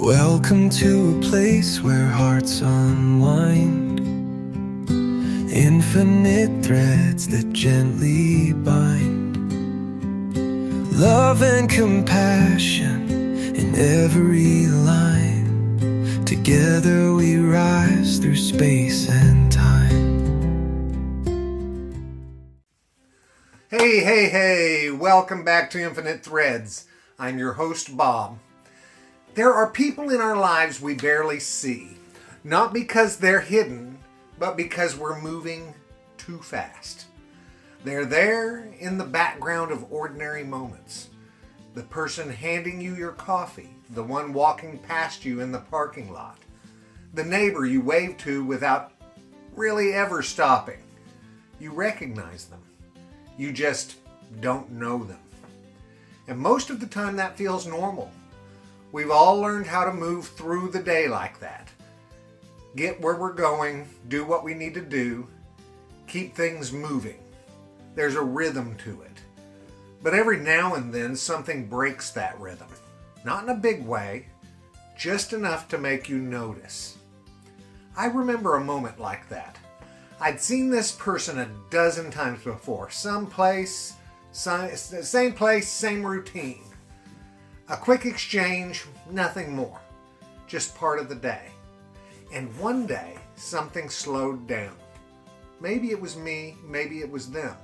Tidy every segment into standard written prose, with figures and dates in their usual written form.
Welcome to a place where hearts unwind, infinite threads that gently bind, love and compassion in every line. Together we rise through space and time. Hey, welcome back to Infinite Threads. I'm your host, Bob. There are people in our lives we barely see, not because they're hidden, but because we're moving too fast. They're there in the background of ordinary moments. The person handing you your coffee, the one walking past you in the parking lot, the neighbor you wave to without really ever stopping. You recognize them. You just don't know them. And most of the time that feels normal. We've all learned how to move through the day like that. Get where we're going, do what we need to do, keep things moving. There's a rhythm to it. But every now and then something breaks that rhythm. Not in a big way, just enough to make you notice. I remember a moment like that. I'd seen this person a dozen times before. Same place, same routine. A quick exchange, nothing more. Just part of the day. And one day, something slowed down. Maybe it was me, maybe it was them.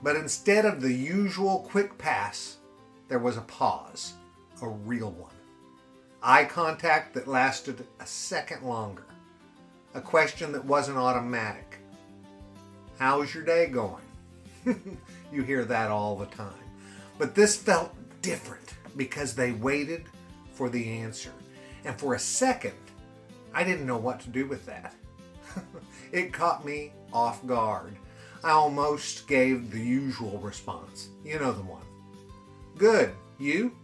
But instead of the usual quick pass, there was a pause, a real one. Eye contact that lasted a second longer. A question that wasn't automatic. How's your day going? You hear that all the time. But this felt different because they waited for the answer. And for a second, I didn't know what to do with that. It caught me off guard. I almost gave the usual response. You know the one. Good. You?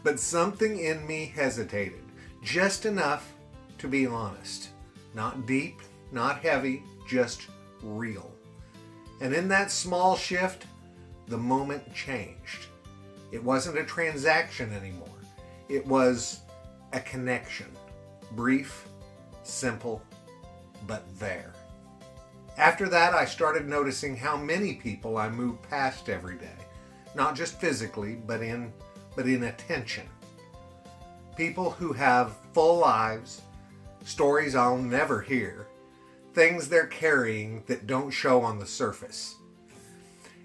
But something in me hesitated. Just enough to be honest. Not deep, not heavy, just real. And in that small shift, the moment changed. It wasn't a transaction anymore. It was a connection. Brief, simple, but there. After that, I started noticing how many people I move past every day. Not just physically, but in attention. People who have full lives, stories I'll never hear, things they're carrying that don't show on the surface.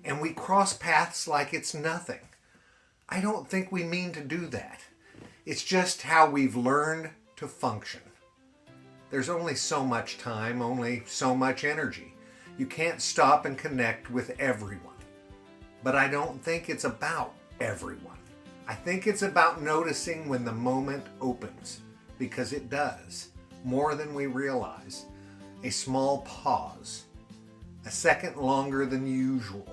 And we cross paths like it's nothing. I don't think we mean to do that. It's just how we've learned to function. There's only so much time, only so much energy. You can't stop and connect with everyone. But I don't think it's about everyone. I think it's about noticing when the moment opens, because it does, more than we realize. A small pause, a second longer than usual.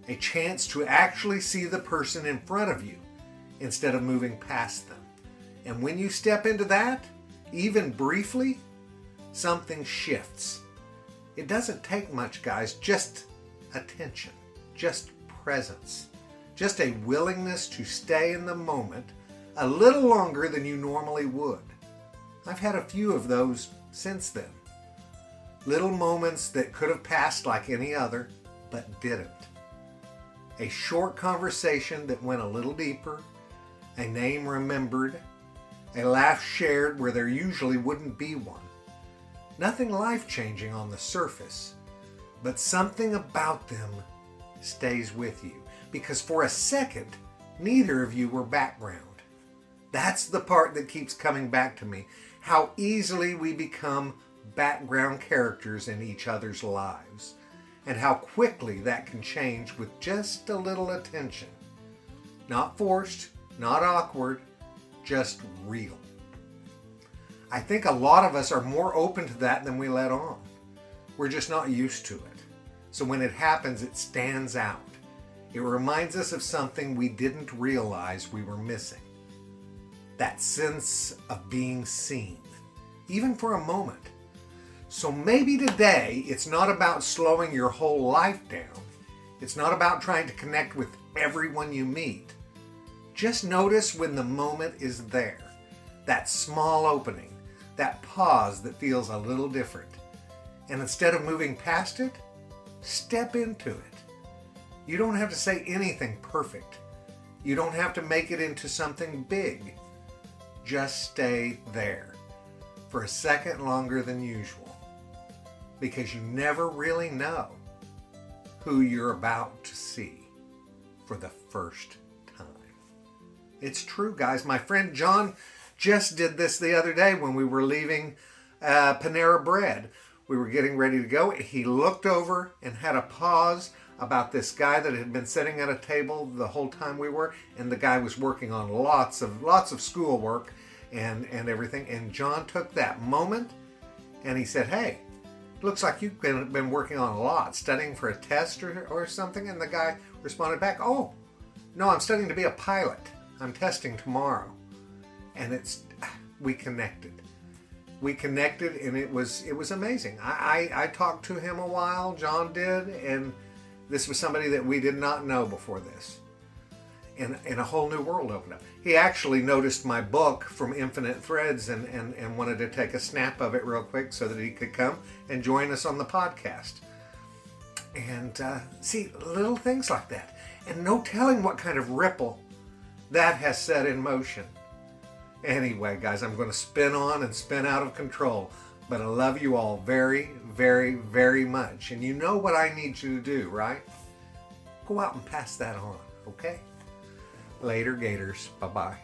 A chance to actually see the person in front of you instead of moving past them. And when you step into that, even briefly, something shifts. It doesn't take much, guys, just attention, just presence, just a willingness to stay in the moment a little longer than you normally would. I've had a few of those since then. Little moments that could have passed like any other, but didn't. A short conversation that went a little deeper, a name remembered, a laugh shared where there usually wouldn't be one. Nothing life-changing on the surface, but something about them stays with you. Because for a second, neither of you were background. That's the part that keeps coming back to me. How easily we become background characters in each other's lives. And how quickly that can change with just a little attention. Not forced, not awkward, just real. I think a lot of us are more open to that than we let on. We're just not used to it. So when it happens, it stands out. It reminds us of something we didn't realize we were missing. That sense of being seen, even for a moment. So maybe today, it's not about slowing your whole life down. It's not about trying to connect with everyone you meet. Just notice when the moment is there. That small opening, that pause that feels a little different. And instead of moving past it, step into it. You don't have to say anything perfect. You don't have to make it into something big. Just stay there for a second longer than usual, because you never really know who you're about to see for the first time. It's true, guys. My friend John just did this the other day when we were leaving Panera Bread. We were getting ready to go. He looked over and had a pause about this guy that had been sitting at a table the whole time we were, and the guy was working on lots of schoolwork and everything. And John took that moment and he said, "Hey, looks like you've been working on a lot, studying for a test or something." And the guy responded back, "Oh, no, I'm studying to be a pilot. I'm testing tomorrow." And we connected. We connected, and it was amazing. I talked to him a while, John did, and this was somebody that we did not know before this. And a whole new world opened up. He actually noticed my book from Infinite Threads and wanted to take a snap of it real quick so that he could come and join us on the podcast. And see, little things like that. And no telling what kind of ripple that has set in motion. Anyway, guys, I'm going to spin on and spin out of control. But I love you all very, very, very much. And you know what I need you to do, right? Go out and pass that on, okay? Later, Gators. Bye-bye.